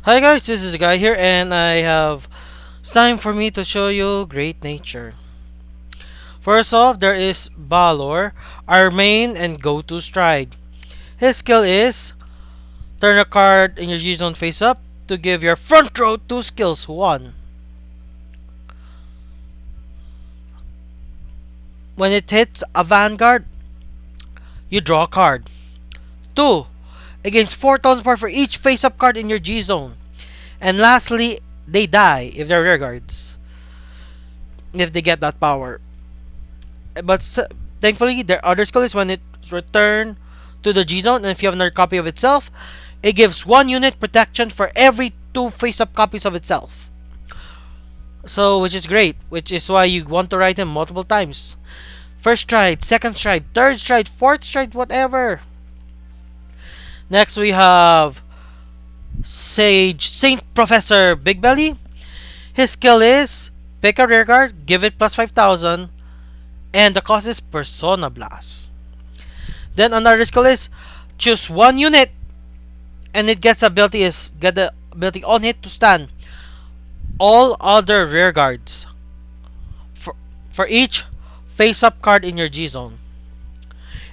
Hi guys, this is a guy here and it's time for me to show you great nature. First off, there is Balaurl, our main and go-to stride. His skill is turn a card in your G zone face up to give your front row 2 skills 1. When it hits a Vanguard, you draw a card. 2. Against 4,000 power for each face up card in your G zone. And lastly, they die if they're rear guards. If they get that power. But thankfully, their other skill is when it's returned to the G zone, and if you have another copy of itself, it gives 1 unit protection for every 2 face-up copies of itself. So, which is great, which is why you want to ride him multiple times. First stride, second stride, third stride, fourth stride, whatever. Next, we have Sage Saint Professor Big Belly. His skill is pick a rear guard, give it plus 5,000, and the cost is Persona Blast. Then another skill is choose 1 unit, and it gets the ability on hit to stand all other rear guards for each face up card in your G zone.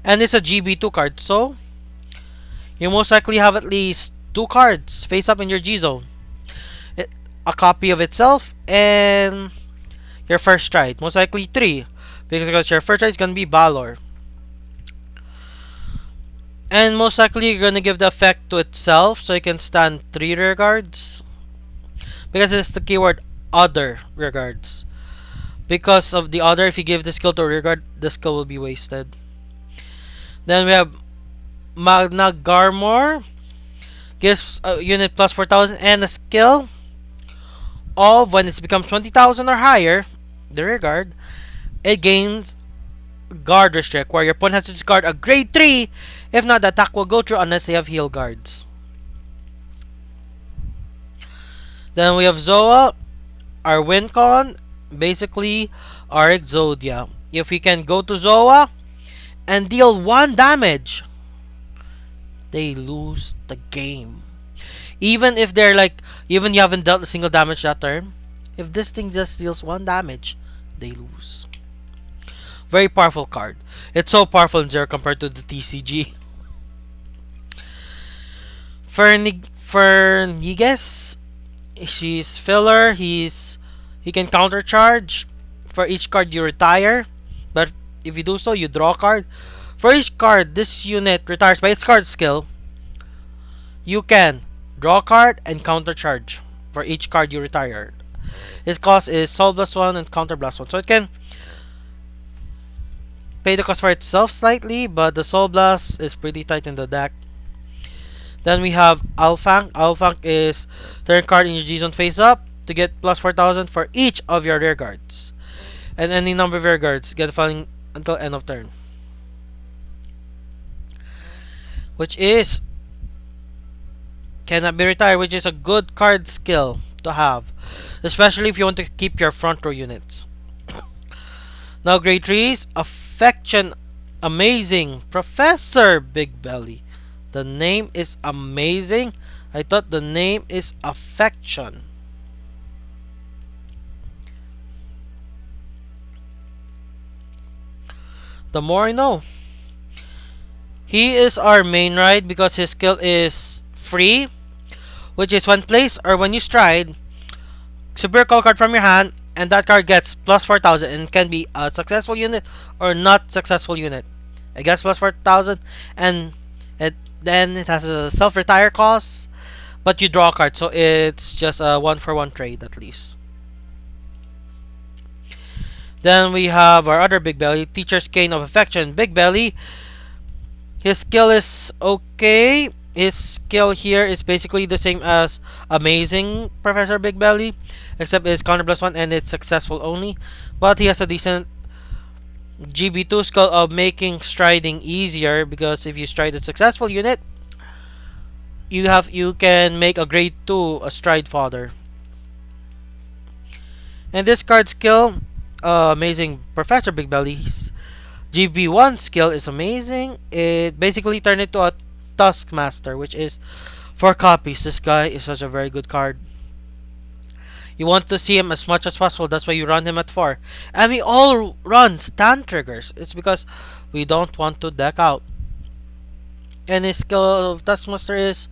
And it's a GB2 card, so you most likely have at least 2 cards face up in your G zone. A copy of itself and your first stride. Most likely 3. Because your first stride is gonna be Balaurl. And most likely you're gonna give the effect to itself so you can stand 3 rear guards. Because it's the keyword other rear guards. Because of the other, if you give the skill to a rear guard, the skill will be wasted. Then we have Magna Garmor. Gives a unit plus 4,000 and a skill of when it becomes 20,000 or higher, the rear guard, it gains guard restrict, where your opponent has to discard a grade 3. If not, the attack will go through unless they have heal guards. Then we have Zoa, our Wincon, basically our Exodia. If we can go to Zoa and deal 1 damage, they lose the game. Even if they're even you haven't dealt a single damage that turn, if this thing just deals 1 damage, they lose. Very powerful card. It's so powerful in Zero compared to the TCG. Ferniges, she's filler. He can counter charge for each card you retire, but if you do so, you draw a card. For each card this unit retires by its card skill, you can draw a card and counter charge for each card you retired. Its cost is Soul Blast 1 and Counter Blast 1. So it can pay the cost for itself slightly, but the Soul Blast is pretty tight in the deck. Then we have Alfang. Alfang is turn card in your G zone face up to get plus 4,000 for each of your rear guards. And any number of rear guards get falling until end of turn. Which is cannot be retired, which is a good card skill to have, especially if you want to keep your front row units. Now grade 3s, Affection, amazing Professor Big Belly. The name is amazing. I thought the name is Affection. The more I know. He is our main ride because his skill is free, which is when placed or when you stride, super call card from your hand, and that card gets plus 4,000 and can be a successful unit or not successful unit. It gets plus 4,000 and then it has a self-retire cost, but you draw a card, so it's just a 1-for-1 trade at least. Then we have our other Big Belly, Teacher's Cane of Affection. Big Belly, his skill is okay. His skill here is basically the same as Amazing Professor Big Belly, except it's Counter Blast 1 and it's successful only. But he has a decent GB2 skill of making striding easier, because if you stride a successful unit, you can make a grade 2 a stride fodder. And this card skill, Amazing Professor Big Belly's GB1 skill is amazing. It basically turned it to a Tuskmaster, which is 4 copies. This guy is such a very good card. You want to see him as much as possible. That's why you run him at 4. And we all run stand triggers. It's because we don't want to deck out. And his skill of Taskmaster is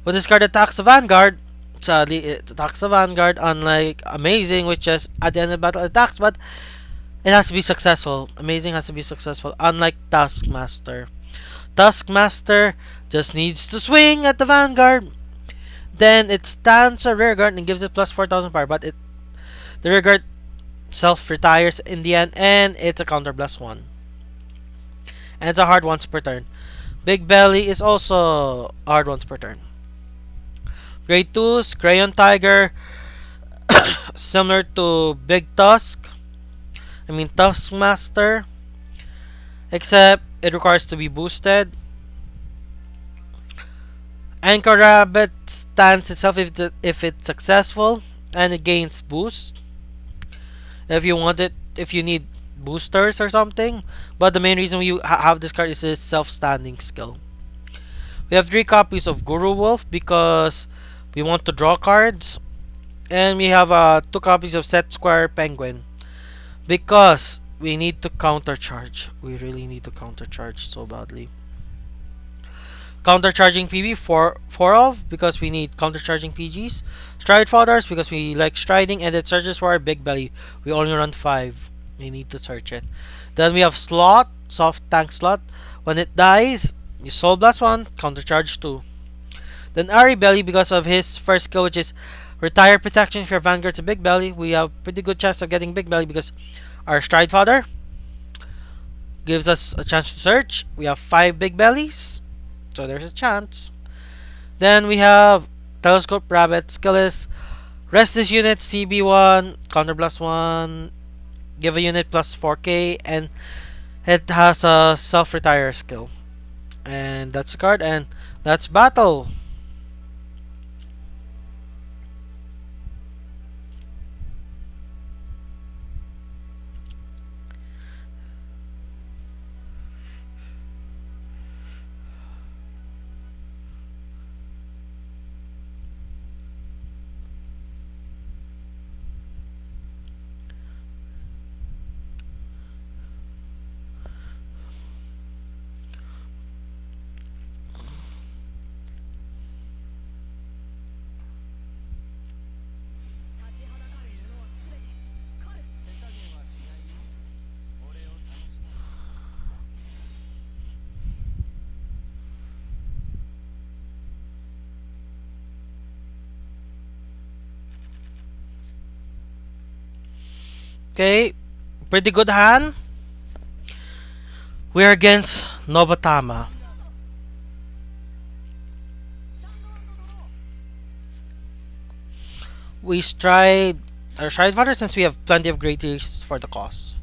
when this card attacks the Vanguard. Sadly, it attacks the Vanguard, unlike Amazing, which is at the end of battle attacks, but it has to be successful. Amazing has to be successful, unlike Taskmaster. Taskmaster just needs to swing at the Vanguard. Then it stands a rearguard and gives it plus 4,000 power, but the rearguard self-retires in the end, and it's a counter blast 1. And it's a hard once per turn. Big Belly is also hard once per turn. Grade 2's Crayon Tiger, similar to Big Tusk. Tuskmaster. Except it requires to be boosted. Anchor Rabbit stands itself if it's successful, and it gains boost. If you need boosters or something. But the main reason you have this card is its self-standing skill. We have 3 copies of Guru Wolf because we want to draw cards. And we have 2 copies of Set Square Penguin because we need to countercharge. We really need to countercharge so badly. Countercharging PB 4 of because we need countercharging PGs. Stride Fodders because we like striding, and it searches for our Big Belly. We only run 5. We need to search it. Then we have Slot, Soft Tank Slot. When it dies, you Soul Blast 1, countercharge 2. Then Ari Belly because of his first skill, which is Retire Protection. If your Vanguard's a Big Belly, we have pretty good chance of getting Big Belly because our Stride Fodder gives us a chance to search. We have 5 Big Bellies, so there's a chance. Then we have Telescope Rabbit. Skill is rest this unit CB1, Counter Blast 1, give a unit plus 4k, and it has a self-retire skill. And that's the card, and that's battle. Okay, pretty good hand. We're against Novatama. We stride our stride fodder since we have plenty of great deals for the cost.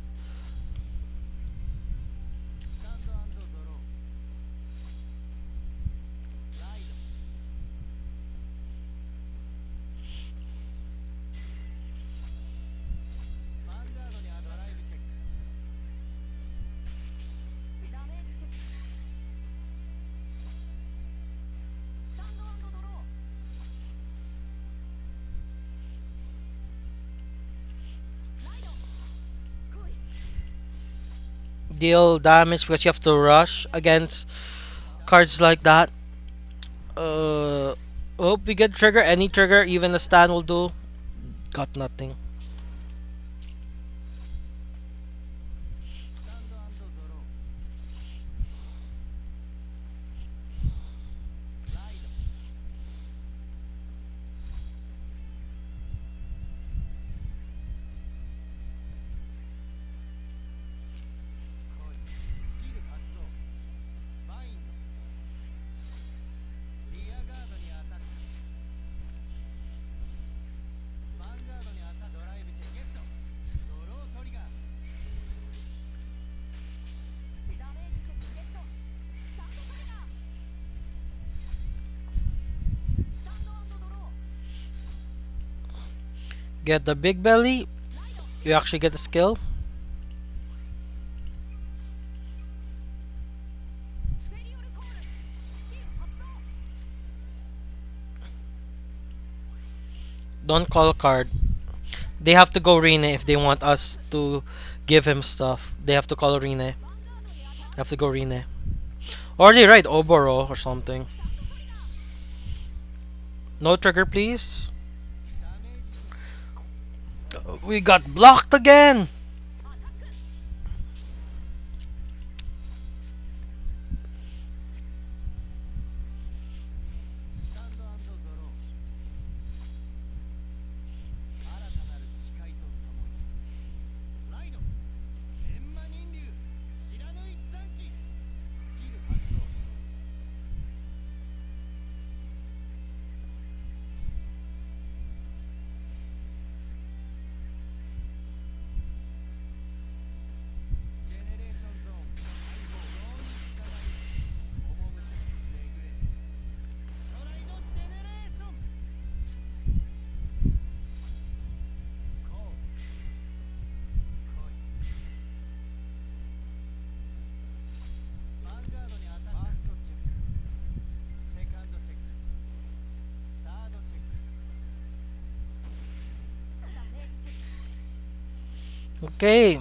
Deal damage because you have to rush against cards like that. Hope we get trigger. Any trigger, even a stand will do. Got nothing. Get the big belly. You actually get the skill. Don't call a card. They have to go Rene if they want us to give him stuff. They have to call Rene. They have to go Rene. Or they write Oboro or something. No trigger, please. We got blocked again. Okay. Okay.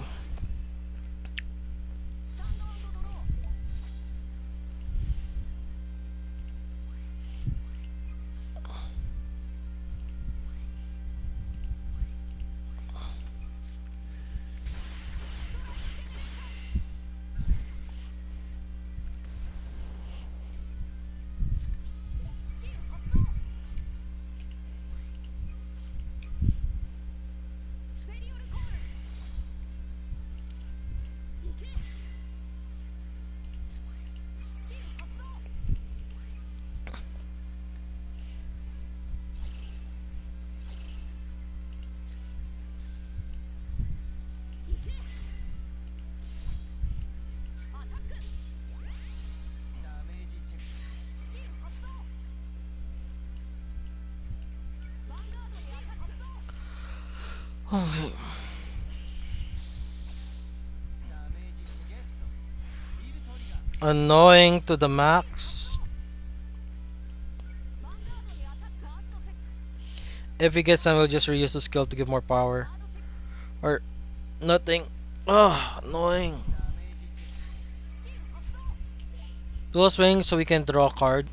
Annoying to the max. If he gets some, we'll just reuse the skill to give more power. Or nothing. Ugh, annoying. Dual swing so we can draw a card.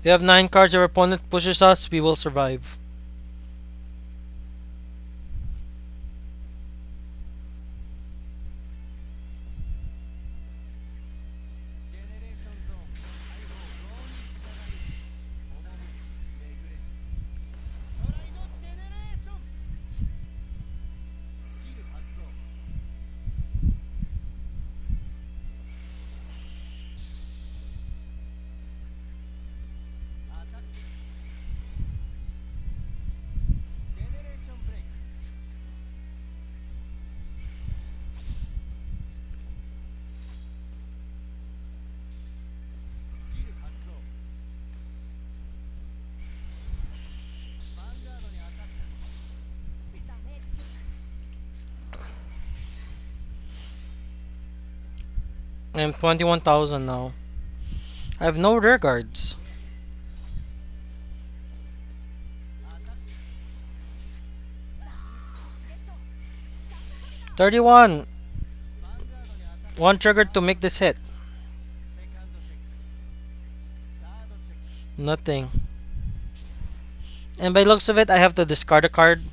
We have 9 cards. If our opponent pushes us, we will survive. I'm 21,000 now. I have no rear guards. 31. One trigger to make this hit. Nothing. And by looks of it, I have to discard a card.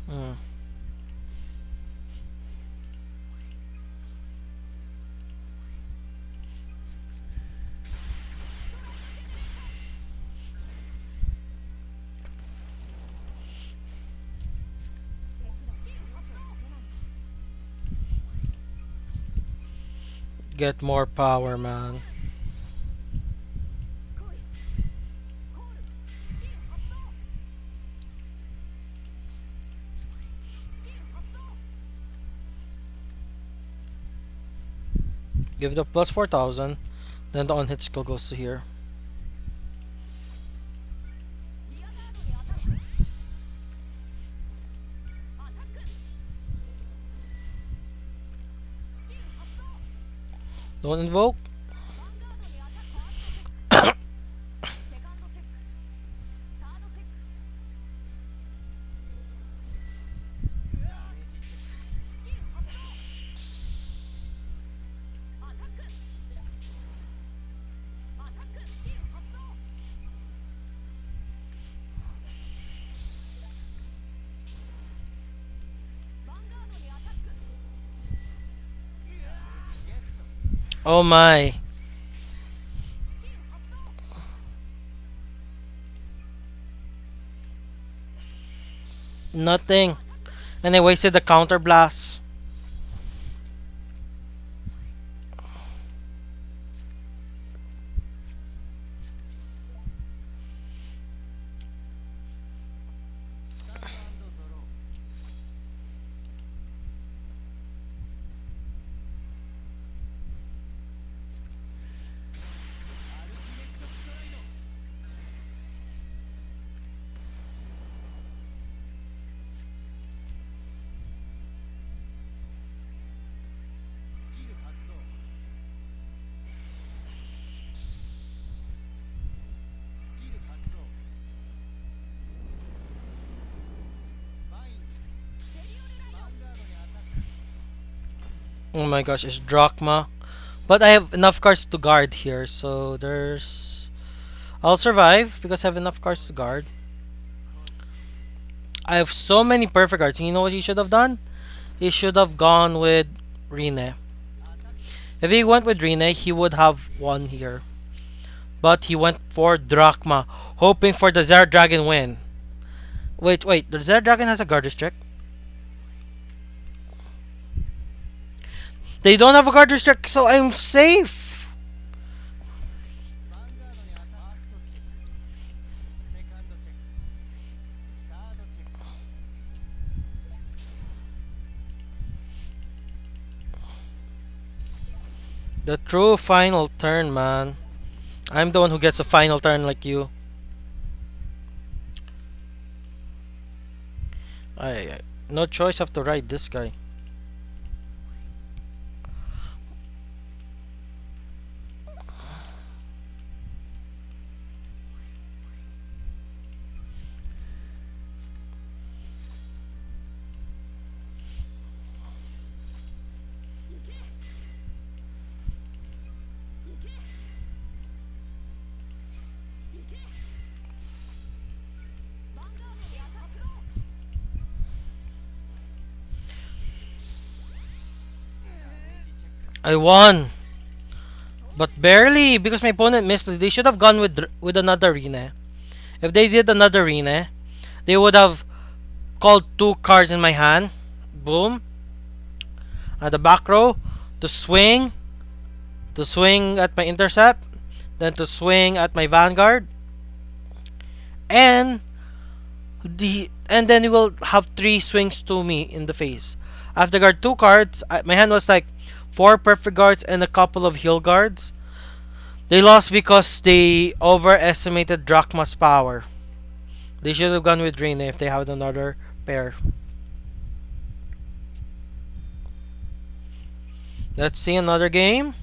Hmm. Get more power, man. Give the plus 4,000. Then the on-hit skill goes to here. Don't invoke. Oh my. Nothing. And I wasted the counter blast. Oh my gosh, it's Drachma. But I have enough cards to guard here, so there's... I'll survive because I have enough cards to guard. I have so many perfect cards. You know what he should have done? He should have gone with Rene. If he went with Rene, he would have won here. But he went for Drachma, hoping for the Zero Dragon win. Wait, the Zero Dragon has a guard restrict? They don't have a guard restrict, so I'm safe. The true final turn, man. I'm the one who gets a final turn like you. I no choice, have to ride this guy. I won, but barely because my opponent missed. They should have gone with another Rene. If they did another Rene, they would have called two cards in my hand. Boom. At the back row, to swing at my intercept, then to swing at my Vanguard, and then you will have three swings to me in the face. After guard two cards, my hand was like four perfect guards and a couple of heal guards. They lost because they overestimated Drachma's power. They should have gone with Reyna if they had another pair. Let's see another game.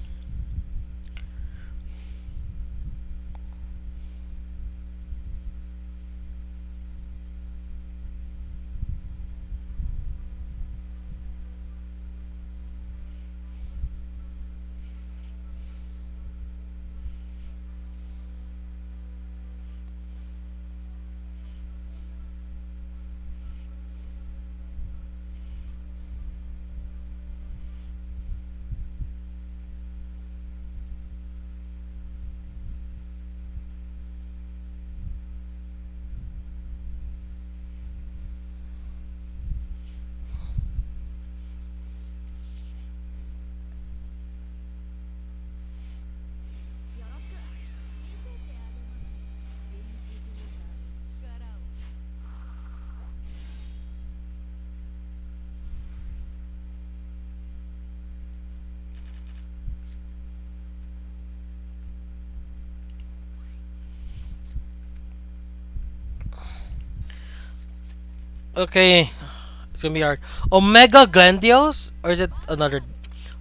Okay, it's gonna be hard. Omega Glandios? Or is it another?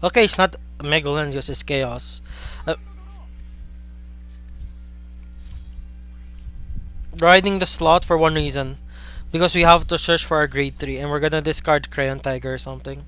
Okay, it's not Omega Glandios, it's Chaos. Uh, Riding the slot for one reason. Because we have to search for our grade 3 and we're gonna discard Crayon Tiger or something.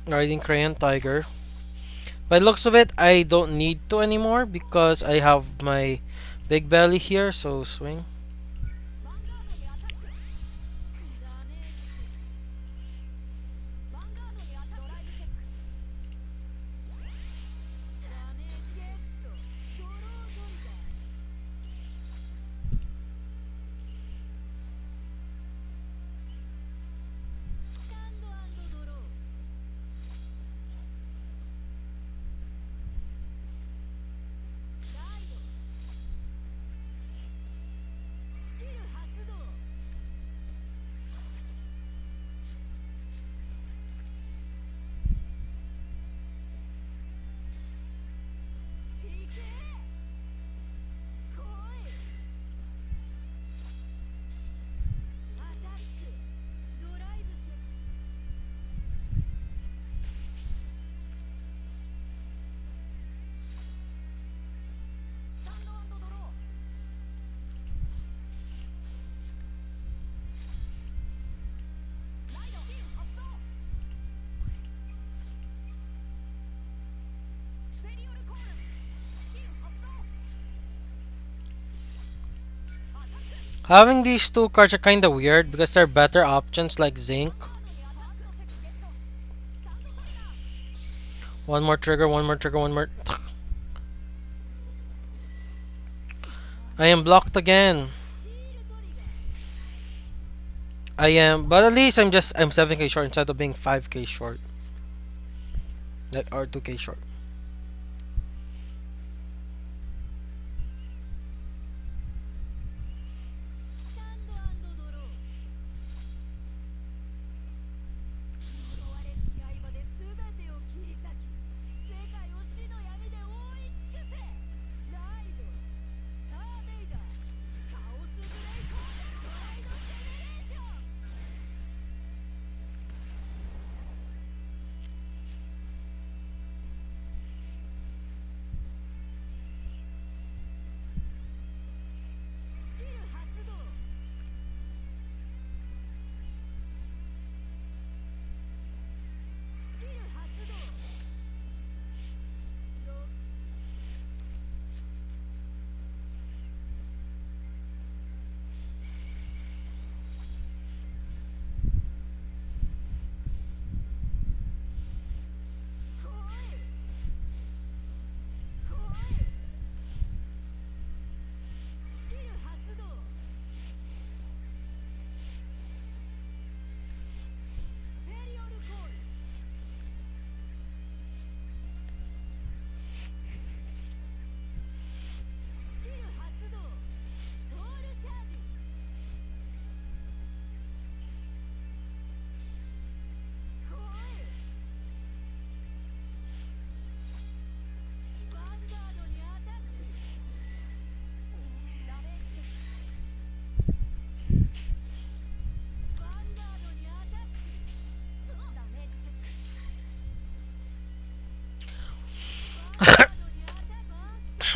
Riding Crayon Tiger. By the looks of it, I don't need to anymore because I have my big belly here, so swing. Having these two cards are kinda weird because they're better options like Zinc. One more trigger, one more trigger, one more. I am blocked again. I am, but at least I'm 7k short instead of being 5k short. Or 2k short.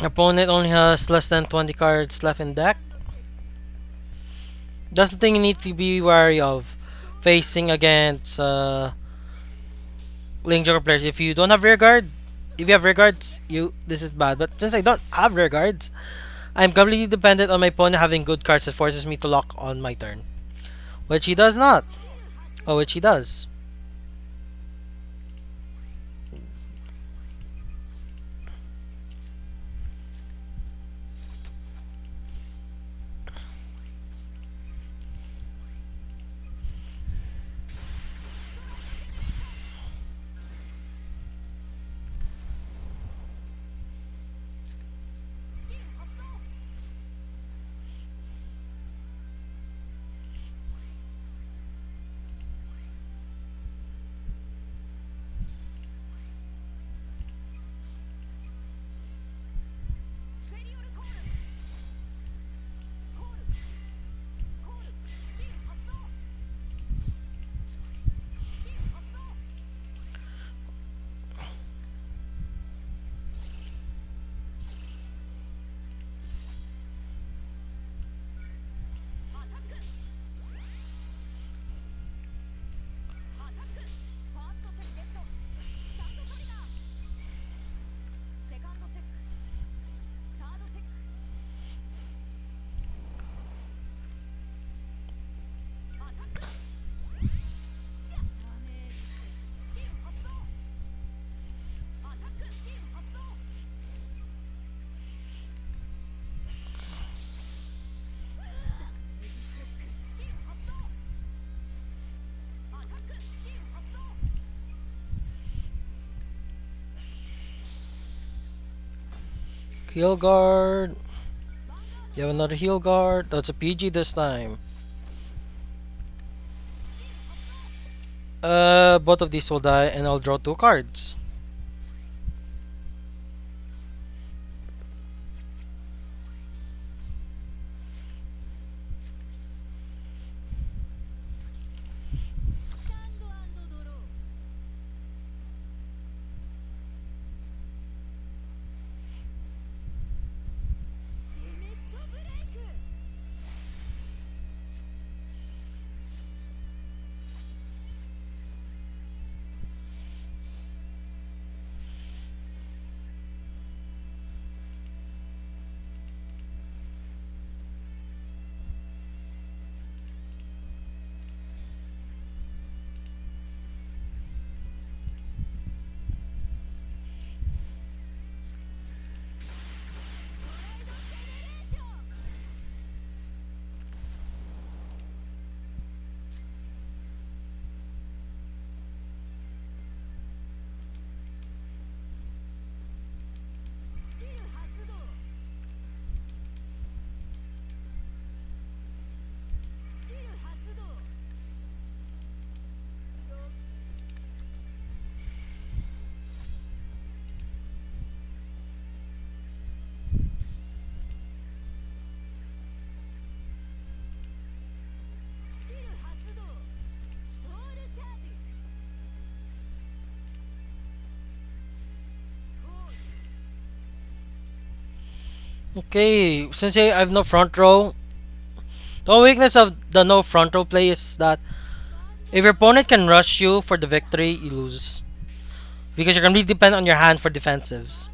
Opponent only has less than 20 cards left in deck. That's the thing you need to be wary of facing against Link Joker players. If you don't have rear guard, if you have rear guards, this is bad. But since I don't have rear guards, I'm completely dependent on my opponent having good cards that forces me to lock on my turn. Which he does not. Oh, which he does. Heal guard. You have another heal guard. That's a PG this time. Both of these will die, and I'll draw two cards. Okay, since I have no front row, the only weakness of the no front row play is that if your opponent can rush you for the victory, you lose. Because you're gonna be depend on your hand for defensives.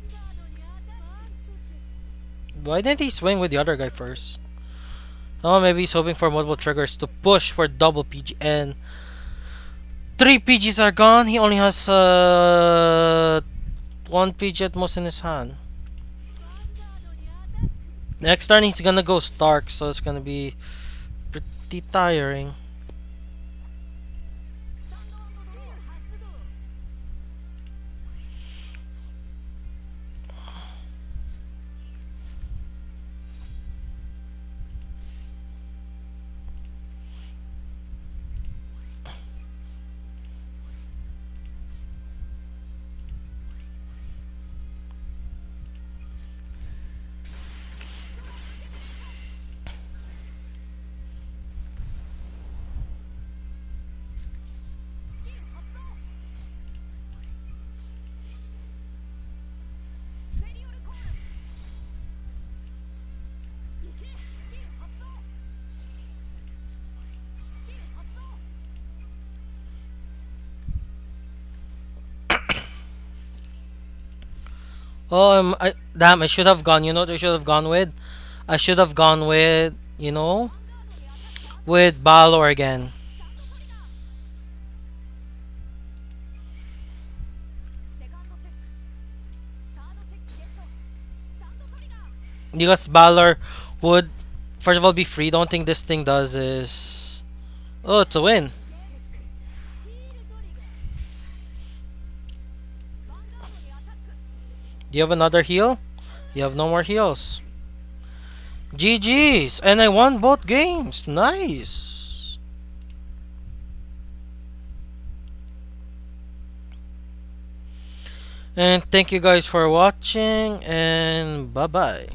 Why didn't he swing with the other guy first? Oh, maybe he's hoping for multiple triggers to push for double PG. And three PGs are gone. He only has one PG at most in his hand. Next turn he's gonna go Stark, so it's gonna be pretty tiring. Oh, damn! I should have gone. You know what I should have gone with? I should have gone with with Balaurl again. Because Balaurl would first of all be free. The only thing this thing does is it's a win. Do you have another heal? You have no more heals. GG's, and I won both games. Nice. And thank you guys for watching, and bye bye.